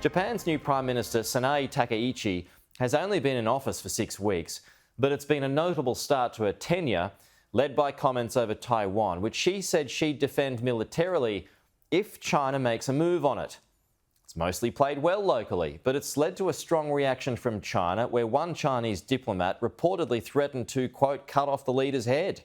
Japan's new Prime Minister, Sanae Takaichi, has only been in office for 6 weeks, but it's been a notable start to her tenure, led by comments over Taiwan, which she said she'd defend militarily if China makes a move on it. It's mostly played well locally, but it's led to a strong reaction from China, where one Chinese diplomat reportedly threatened to, quote, cut off the leader's head.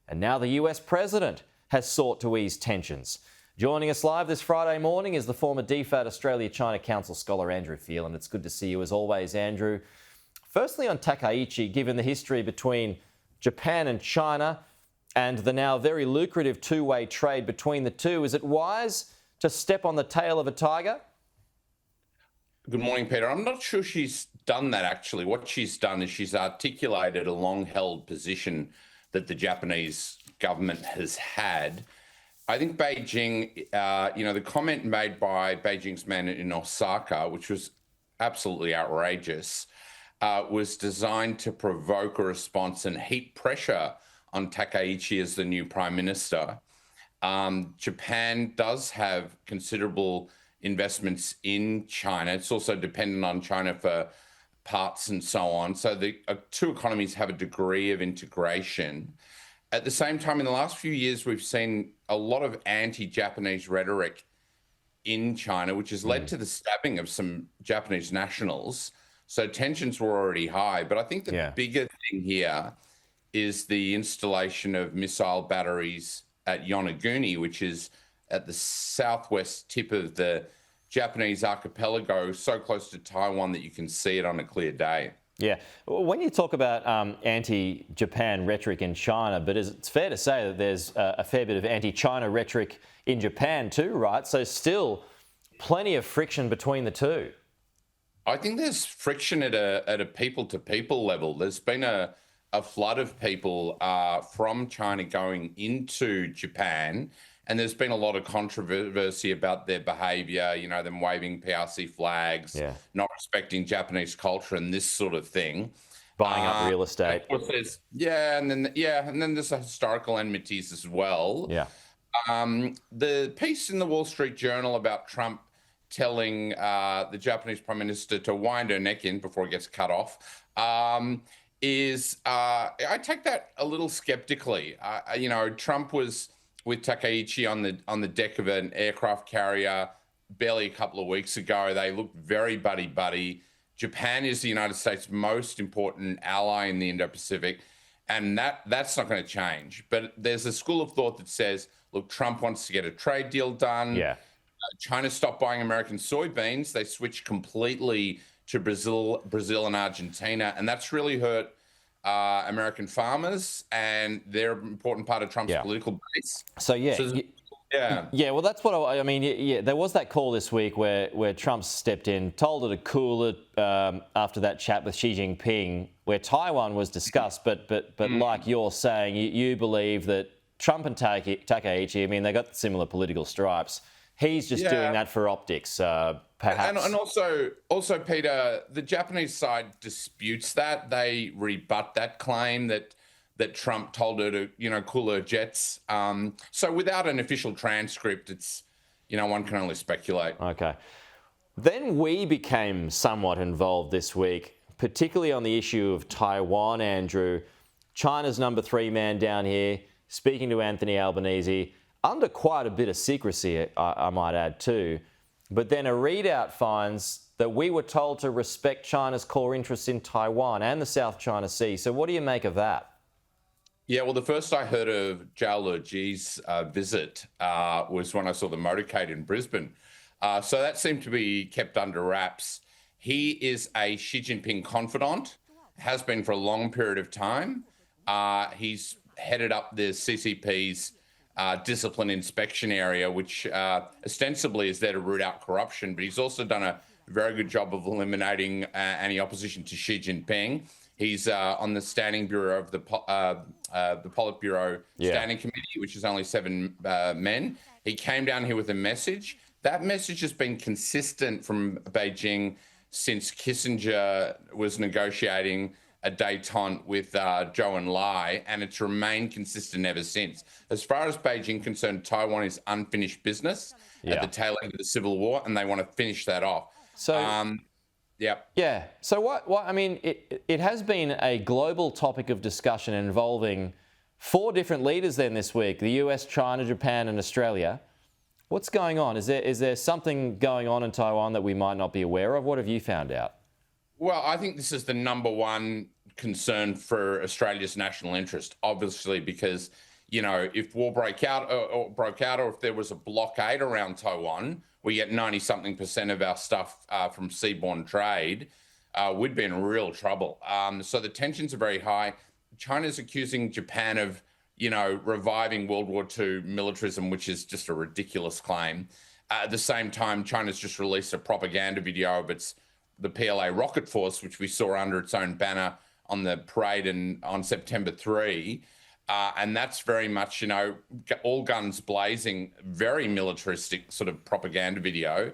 And now the US president has sought to ease tensions. Joining us live this Friday morning is the former DFAT Australia-China Council scholar Andrew Phelan. It's good to see you as always, Andrew. Firstly on Takaichi, given the history between Japan and China and the now very lucrative two-way trade between the two, is it wise to step on the tail of a tiger? Good morning, Peter. I'm not sure she's done that, actually. What she's done is she's articulated a long-held position that the Japanese government has had. I think Beijing, the comment made by Beijing's man in Osaka, which was absolutely outrageous, was designed to provoke a response and heap pressure on Takaichi as the new prime minister. Japan does have considerable investments in China. It's also dependent on China for parts and so on. So the two economies have a degree of integration. At the same time, in the last few years, we've seen a lot of anti-Japanese rhetoric in China, which has led to the stabbing of some Japanese nationals. So tensions were already high. But I think the bigger thing here is the installation of missile batteries at Yonaguni, which is at the southwest tip of the Japanese archipelago, so close to Taiwan that you can see it on a clear day. Yeah. When you talk about anti-Japan rhetoric in China, but it's fair to say that there's a fair bit of anti-China rhetoric in Japan too, right? So still plenty of friction between the two. I think there's friction at a people-to-people level. There's been a flood of people from China going into Japan, and there's been a lot of controversy about their behaviour, them waving PRC flags, not respecting Japanese culture and this sort of thing. Buying up real estate. And then there's historical enmities as well. Yeah. The piece in the Wall Street Journal about Trump telling the Japanese Prime Minister to wind her neck in before it gets cut off is I take that a little skeptically. Trump was with Takaichi on the deck of an aircraft carrier barely a couple of weeks ago. They looked very buddy-buddy. Japan is the United States' most important ally in the Indo-Pacific, and that's not going to change. But there's a school of thought that says, look, Trump wants to get a trade deal done. Yeah. China stopped buying American soybeans. They switched completely to Brazil and Argentina, and that's really hurt American farmers, and they're an important part of Trump's political base. So well, that's what I mean. Yeah, there was that call this week where Trump stepped in, told her to cool it after that chat with Xi Jinping, where Taiwan was discussed. But like you're saying, you believe that Trump and Takaichi, I mean, they got similar political stripes. He's just doing that for optics, perhaps. And also, Peter, the Japanese side disputes that. They rebut that claim that Trump told her to, cool her jets. So without an official transcript, it's, one can only speculate. Okay. Then we became somewhat involved this week, particularly on the issue of Taiwan, Andrew. China's number 3 man down here, speaking to Anthony Albanese, under quite a bit of secrecy, I might add too. But then a readout finds that we were told to respect China's core interests in Taiwan and the South China Sea. So what do you make of that? Yeah, well, the first I heard of Zhao Leji's visit was when I saw the motorcade in Brisbane. So that seemed to be kept under wraps. He is a Xi Jinping confidant, has been for a long period of time. He's headed up the CCP's discipline inspection area, which ostensibly is there to root out corruption, but he's also done a very good job of eliminating any opposition to Xi Jinping. He's on the standing bureau of the Politburo Standing Committee, which is only 7 men. He came down here with a message. That message has been consistent from Beijing since Kissinger was negotiating a détente with Zhou Enlai, and it's remained consistent ever since. As far as Beijing concerned, Taiwan is unfinished business at the tail end of the Civil War, and they want to finish that off. So, Yeah. yeah. So what I mean, it has been a global topic of discussion involving 4 different leaders then this week: the US, China, Japan, and Australia. What's going on? Is there something going on in Taiwan that we might not be aware of? What have you found out? Well, I think this is the number one concern for Australia's national interest, obviously, because, if war broke out, or if there was a blockade around Taiwan, we get 90-something% of our stuff from seaborne trade, we'd be in real trouble. So the tensions are very high. China's accusing Japan of, reviving World War II militarism, which is just a ridiculous claim. At the same time, China's just released a propaganda video of the PLA rocket force, which we saw under its own banner on the parade on September 3. And that's very much, all guns blazing, very militaristic sort of propaganda video.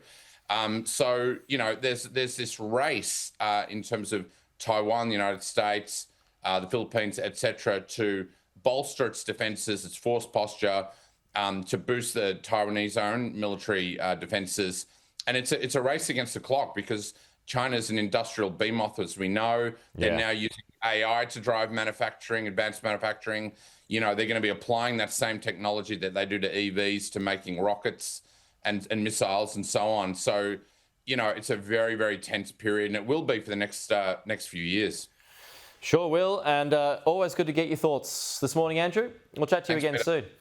So, there's this race in terms of Taiwan, the United States, the Philippines, etc., to bolster its defences, its force posture, to boost the Taiwanese own military defences. And it's a race against the clock, because China's an industrial behemoth, as we know. They're now using AI to drive manufacturing, advanced manufacturing. They're going to be applying that same technology that they do to EVs to making rockets and missiles and so on. So, it's a very, very tense period, and it will be for the next few years. Sure will, and always good to get your thoughts this morning, Andrew. We'll chat to you again soon.